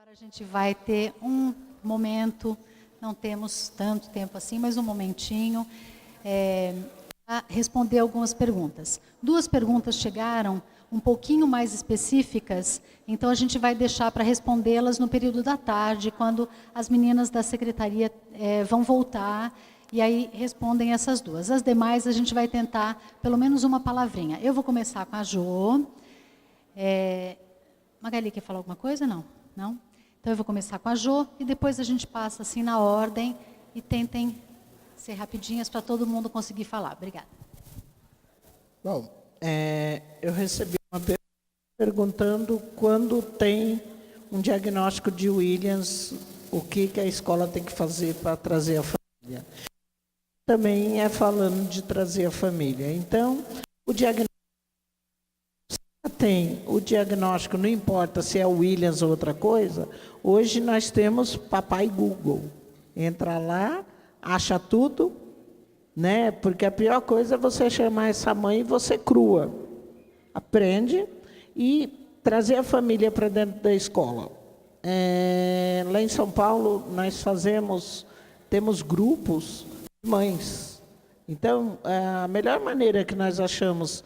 A gente vai ter um momento, não temos tanto tempo assim, mas um momentinho, para responder algumas perguntas. 2 perguntas chegaram um pouquinho mais específicas, então a gente vai deixar para respondê-las no período da tarde, quando as meninas da secretaria vão voltar, e aí respondem essas 2. As demais a gente vai tentar pelo menos uma palavrinha. Eu vou começar com a Jo. Magali, quer falar alguma coisa? Não? Não? Então eu vou começar com a Jo e depois a gente passa assim na ordem e tentem ser rapidinhas para todo mundo conseguir falar. Obrigada. Bom, eu recebi uma pergunta perguntando quando tem um diagnóstico de Williams, o que a escola tem que fazer para trazer a família. Também falando de trazer a família. Então, o diagnóstico tem o diagnóstico, não importa se é o Williams ou outra coisa, hoje nós temos papai Google. Entra lá, acha tudo, né? Porque a pior coisa é você chamar essa mãe e você crua. Aprende e trazer a família para dentro da escola. Lá em São Paulo, nós temos grupos de mães. Então, a melhor maneira que nós achamos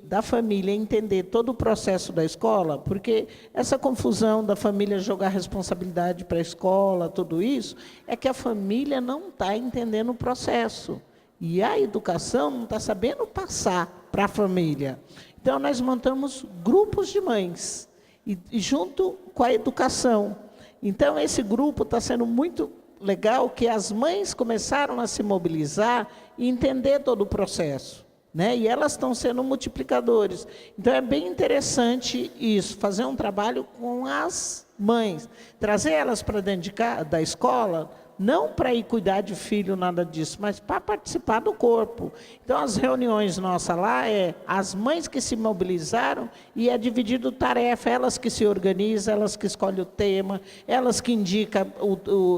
da família entender todo o processo da escola, porque essa confusão da família jogar responsabilidade para a escola, tudo isso, é que a família não está entendendo o processo. E a educação não está sabendo passar para a família. Então, nós montamos grupos de mães, e junto com a educação. Então, esse grupo está sendo muito legal, que as mães começaram a se mobilizar e entender todo o processo. Né? E elas estão sendo multiplicadores. Então, é bem interessante isso, fazer um trabalho com as mães, trazer elas para dentro da escola, não para ir cuidar de filho, nada disso, mas para participar do corpo. Então, as reuniões nossas lá as mães que se mobilizaram e é dividido tarefa, elas que se organizam, elas que escolhem o tema, elas que indicam,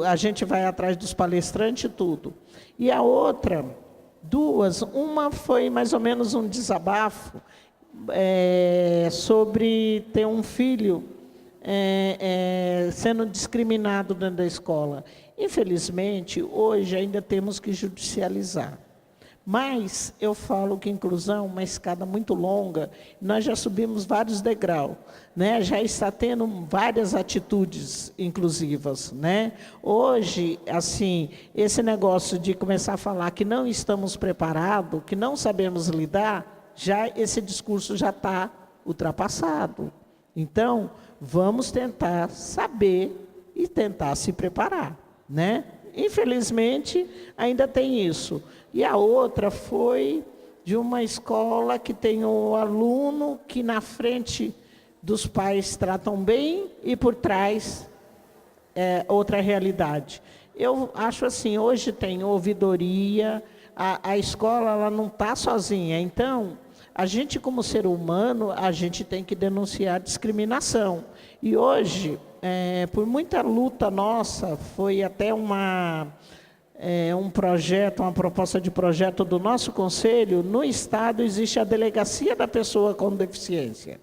a gente vai atrás dos palestrantes e tudo. E a outra... 2, uma foi mais ou menos um desabafo sobre ter um filho sendo discriminado dentro da escola. Infelizmente, hoje ainda temos que judicializar. Mas eu falo que inclusão é uma escada muito longa, nós já subimos vários degraus, né? Já está tendo várias atitudes inclusivas, né? Hoje, assim, esse negócio de começar a falar que não estamos preparados, que não sabemos lidar, esse discurso já está ultrapassado. Então, vamos tentar saber e tentar se preparar, né? Infelizmente, ainda tem isso. E a outra foi de uma escola que tem um aluno que na frente dos pais tratam bem e por trás é outra realidade. Eu acho assim, hoje tem ouvidoria, a escola ela não está sozinha. Então, a gente como ser humano, a gente tem que denunciar discriminação. E hoje, por muita luta nossa, foi até um projeto, uma proposta de projeto do nosso conselho, no estado existe a delegacia da pessoa com deficiência,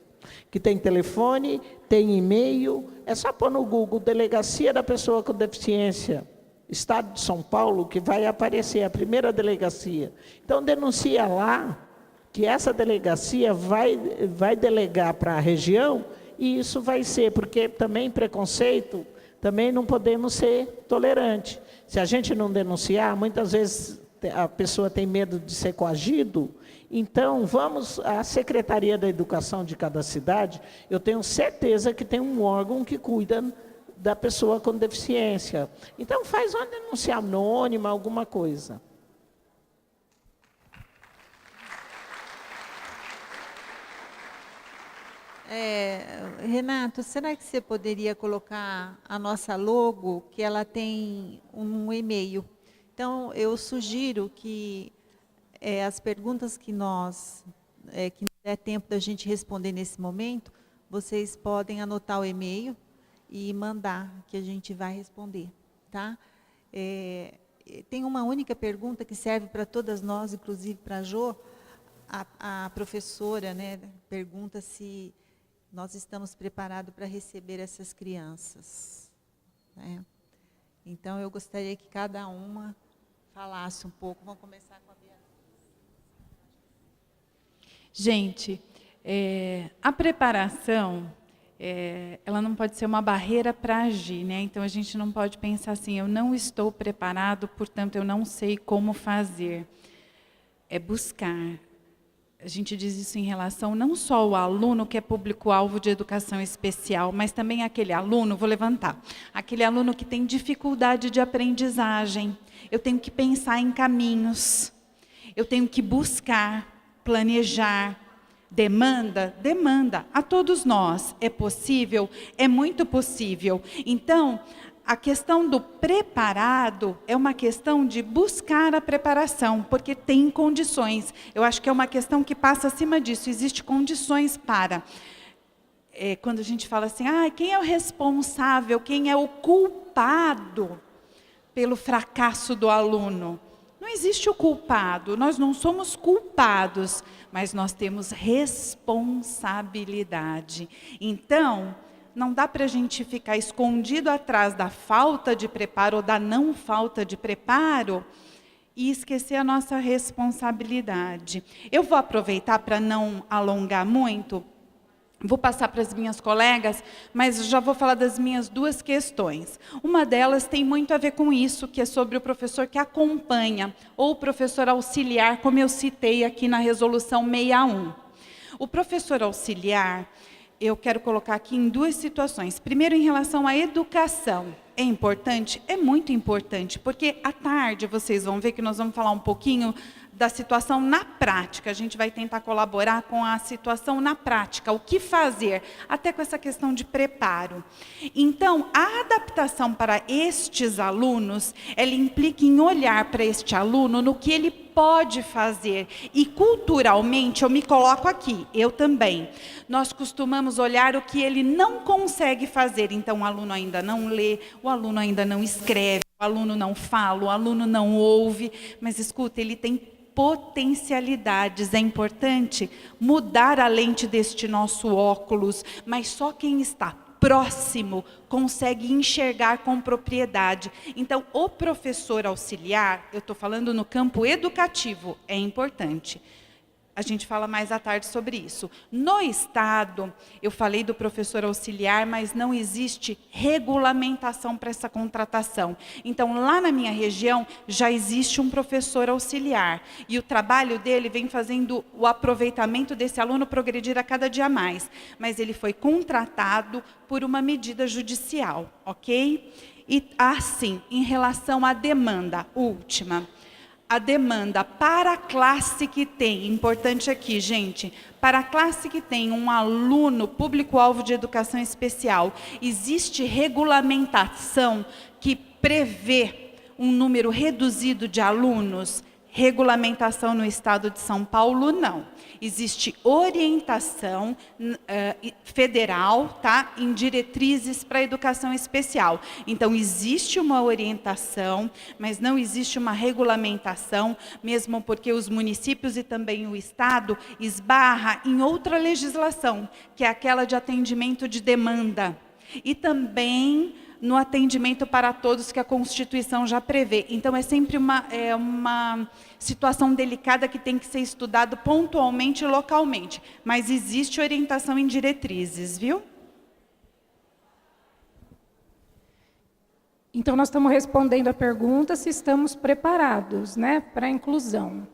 que tem telefone, tem e-mail, é só pôr no Google, delegacia da pessoa com deficiência, estado de São Paulo, que vai aparecer a primeira delegacia. Então denuncia lá, que essa delegacia vai delegar para a região, e isso vai ser, porque também preconceito, também não podemos ser tolerantes. Se a gente não denunciar, muitas vezes a pessoa tem medo de ser coagido. Então, a Secretaria da Educação de cada cidade, eu tenho certeza que tem um órgão que cuida da pessoa com deficiência. Então, faz uma denúncia anônima, alguma coisa. Renato, será que você poderia colocar a nossa logo, que ela tem um e-mail? Então, eu sugiro que as perguntas que que não der tempo da gente responder nesse momento, vocês podem anotar o e-mail e mandar, que a gente vai responder, tá? Tem uma única pergunta que serve para todas nós, inclusive para a Jo. A professora, né, pergunta se nós estamos preparados para receber essas crianças, né? Então, eu gostaria que cada uma falasse um pouco. Vamos começar com a Beatriz. Gente, a preparação, ela não pode ser uma barreira para agir, né? Então, a gente não pode pensar assim, eu não estou preparado, portanto, eu não sei como fazer. É buscar. A gente diz isso em relação não só ao aluno que é público-alvo de educação especial, mas também aquele aluno, vou levantar, aquele aluno que tem dificuldade de aprendizagem. Eu tenho que pensar em caminhos, eu tenho que buscar, planejar. Demanda? Demanda. A todos nós. É possível? É muito possível. Então, a questão do preparado é uma questão de buscar a preparação, porque tem condições. Eu acho que é uma questão que passa acima disso. Existem condições para. Quando a gente fala assim, quem é o responsável, quem é o culpado pelo fracasso do aluno? Não existe o culpado, nós não somos culpados, mas nós temos responsabilidade. Então, não dá para a gente ficar escondido atrás da falta de preparo ou da não falta de preparo e esquecer a nossa responsabilidade. Eu vou aproveitar para não alongar muito, vou passar para as minhas colegas, mas já vou falar das minhas duas questões. Uma delas tem muito a ver com isso, que é sobre o professor que acompanha, ou o professor auxiliar, como eu citei aqui na resolução 61. O professor auxiliar, eu quero colocar aqui em duas situações. Primeiro, em relação à educação. É importante? É muito importante, porque à tarde vocês vão ver que nós vamos falar um pouquinho da situação na prática. A gente vai tentar colaborar com a situação na prática, o que fazer, até com essa questão de preparo. Então, a adaptação para estes alunos, ela implica em olhar para este aluno no que ele pode fazer. E culturalmente, eu me coloco aqui, eu também. Nós costumamos olhar o que ele não consegue fazer. Então, o aluno ainda não lê, o aluno ainda não escreve, o aluno não fala, o aluno não ouve. Mas escuta, ele tem potencialidades. É importante mudar a lente deste nosso óculos, mas só quem está próximo consegue enxergar com propriedade. Então, o professor auxiliar, eu estou falando no campo educativo, é importante. A gente fala mais à tarde sobre isso. No Estado, eu falei do professor auxiliar, mas não existe regulamentação para essa contratação. Então, lá na minha região, já existe um professor auxiliar. E o trabalho dele vem fazendo o aproveitamento desse aluno progredir a cada dia mais. Mas ele foi contratado por uma medida judicial, ok? E assim, em relação à demanda, última. A demanda para a classe que tem, importante aqui, gente, para a classe que tem um aluno público-alvo de educação especial, existe regulamentação que prevê um número reduzido de alunos? Regulamentação no Estado de São Paulo, não. Existe orientação federal, tá, em diretrizes para a educação especial. Então, existe uma orientação, mas não existe uma regulamentação, mesmo porque os municípios e também o Estado esbarra em outra legislação, que é aquela de atendimento de demanda. E também no atendimento para todos que a Constituição já prevê. Então, é sempre uma situação delicada que tem que ser estudado pontualmente e localmente. Mas existe orientação em diretrizes, viu? Então, nós estamos respondendo a pergunta se estamos preparados, né, para a inclusão.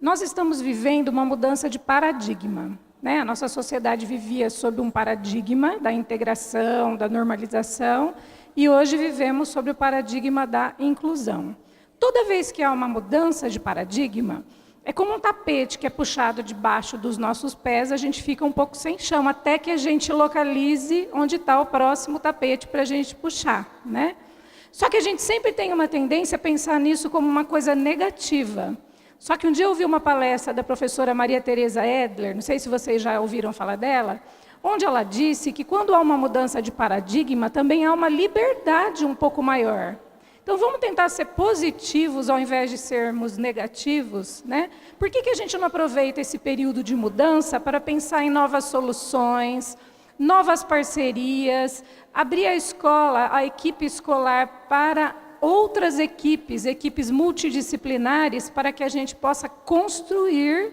Nós estamos vivendo uma mudança de paradigma. A nossa sociedade vivia sob um paradigma da integração, da normalização, e hoje vivemos sob o paradigma da inclusão. Toda vez que há uma mudança de paradigma, é como um tapete que é puxado debaixo dos nossos pés, a gente fica um pouco sem chão, até que a gente localize onde está o próximo tapete para a gente puxar, né? Só que a gente sempre tem uma tendência a pensar nisso como uma coisa negativa. Só que um dia eu ouvi uma palestra da professora Maria Tereza Edler, não sei se vocês já ouviram falar dela, onde ela disse que quando há uma mudança de paradigma, também há uma liberdade um pouco maior. Então, vamos tentar ser positivos ao invés de sermos negativos, né? Por que a gente não aproveita esse período de mudança para pensar em novas soluções, novas parcerias, abrir a escola, a equipe escolar para outras equipes multidisciplinares, para que a gente possa construir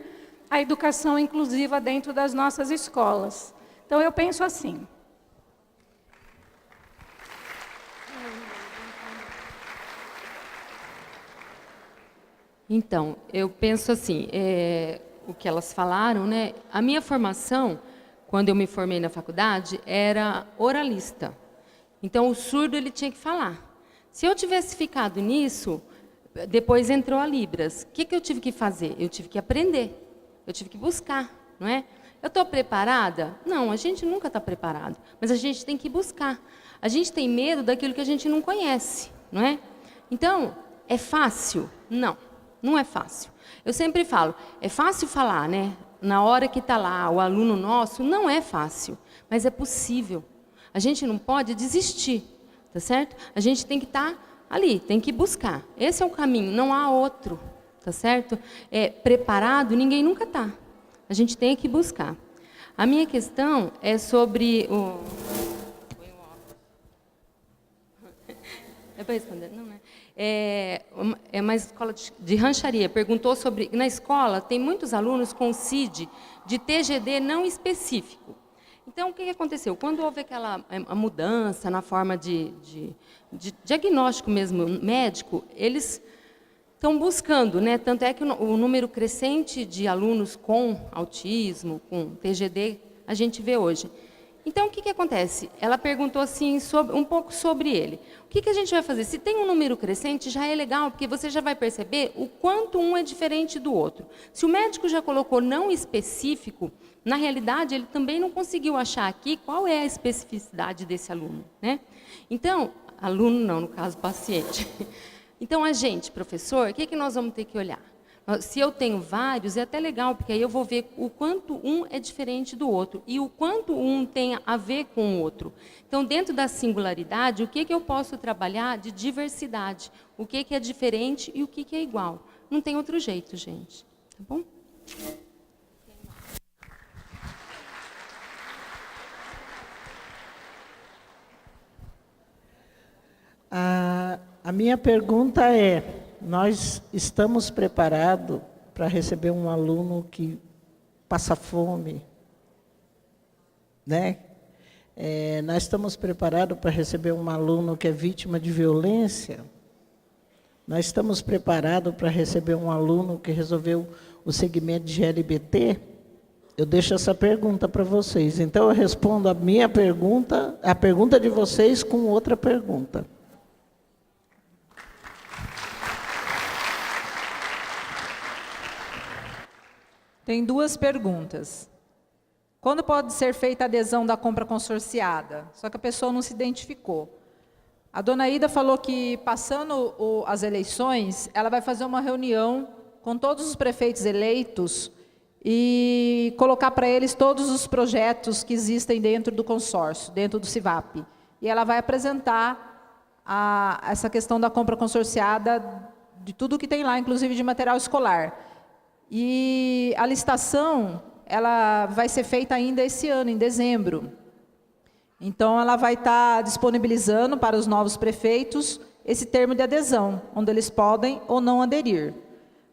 a educação inclusiva dentro das nossas escolas. Então, eu penso assim. Então, eu penso assim, o que elas falaram, né? A minha formação, quando eu me formei na faculdade, era oralista. Então, o surdo ele tinha que falar. Se eu tivesse ficado nisso, depois entrou a Libras. O que eu tive que fazer? Eu tive que aprender, eu tive que buscar, não é? Eu estou preparada? Não, a gente nunca está preparado, mas a gente tem que buscar. A gente tem medo daquilo que a gente não conhece, não é? Então, é fácil? Não, não é fácil. Eu sempre falo, é fácil falar, né? Na hora que está lá o aluno nosso, não é fácil, mas é possível. A gente não pode desistir, tá certo? A gente tem que estar ali, tem que buscar. Esse é o caminho, não há outro, tá certo? Preparado, ninguém nunca está. A gente tem que buscar. A minha questão é sobre o... É para responder? Não, né? É uma escola de rancharia. Perguntou sobre... Na escola, tem muitos alunos com CID de TGD não específico. Então, o que aconteceu? Quando houve aquela a mudança na forma de diagnóstico mesmo médico, eles estão buscando, né? Tanto é que o número crescente de alunos com autismo, com TGD, a gente vê hoje. Então, o que acontece? Ela perguntou assim, um pouco sobre ele. O que a gente vai fazer? Se tem um número crescente, já é legal, porque você já vai perceber o quanto um é diferente do outro. Se o médico já colocou não específico, na realidade, ele também não conseguiu achar aqui qual é a especificidade desse aluno, né? Então, aluno não, no caso, paciente. Então, a gente, professor, o que nós vamos ter que olhar? Se eu tenho vários, é até legal, porque aí eu vou ver o quanto um é diferente do outro e o quanto um tem a ver com o outro. Então, dentro da singularidade, o que eu posso trabalhar de diversidade? O que é diferente e o que é igual? Não tem outro jeito, gente. Tá bom? A minha pergunta é, nós estamos preparados para receber um aluno que passa fome, né? Nós estamos preparados para receber um aluno que é vítima de violência? Nós estamos preparados para receber um aluno que resolveu o segmento de LGBT? Eu deixo essa pergunta para vocês. Então, eu respondo a minha pergunta, a pergunta de vocês com outra pergunta. Tem duas perguntas. Quando pode ser feita a adesão da compra consorciada? Só que a pessoa não se identificou. A dona Ida falou que, passando as eleições, ela vai fazer uma reunião com todos os prefeitos eleitos e colocar para eles todos os projetos que existem dentro do consórcio, dentro do CIVAP. E ela vai apresentar essa questão da compra consorciada de tudo que tem lá, inclusive de material escolar. E a licitação, ela vai ser feita ainda esse ano, em dezembro. Então, ela vai estar disponibilizando para os novos prefeitos esse termo de adesão, onde eles podem ou não aderir.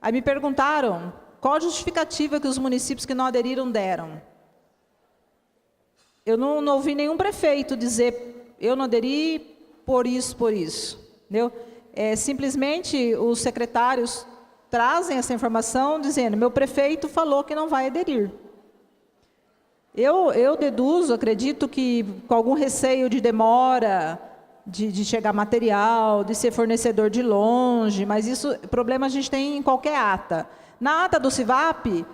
Aí me perguntaram qual a justificativa que os municípios que não aderiram deram. Eu não ouvi nenhum prefeito dizer, eu não aderi por isso, entendeu? Simplesmente os secretários trazem essa informação dizendo, meu prefeito falou que não vai aderir. Eu deduzo, acredito que com algum receio de demora, de chegar material, de ser fornecedor de longe, mas isso, problema a gente tem em qualquer ata. Na ata do CIVAP,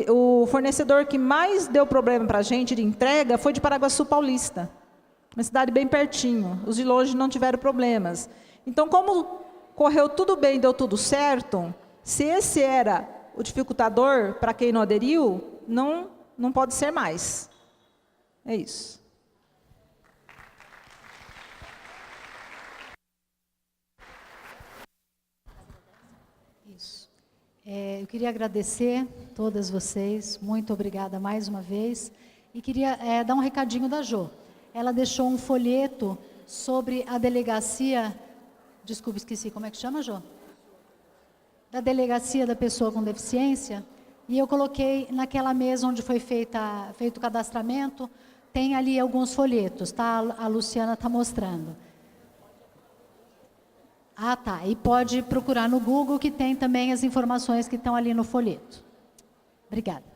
o fornecedor que mais deu problema para a gente de entrega foi de Paraguaçu Paulista, uma cidade bem pertinho. Os de longe não tiveram problemas. Então, como correu tudo bem, deu tudo certo, se esse era o dificultador para quem não aderiu, não pode ser mais. É isso. Isso. Eu queria agradecer todas vocês, muito obrigada mais uma vez. E queria dar um recadinho da Jo. Ela deixou um folheto sobre a delegacia... Desculpe, esqueci. Como é que chama, Jo? Da delegacia da pessoa com deficiência. E eu coloquei naquela mesa onde foi feito o cadastramento, tem ali alguns folhetos, tá? A Luciana está mostrando. Ah, tá. E pode procurar no Google, que tem também as informações que estão ali no folheto. Obrigada.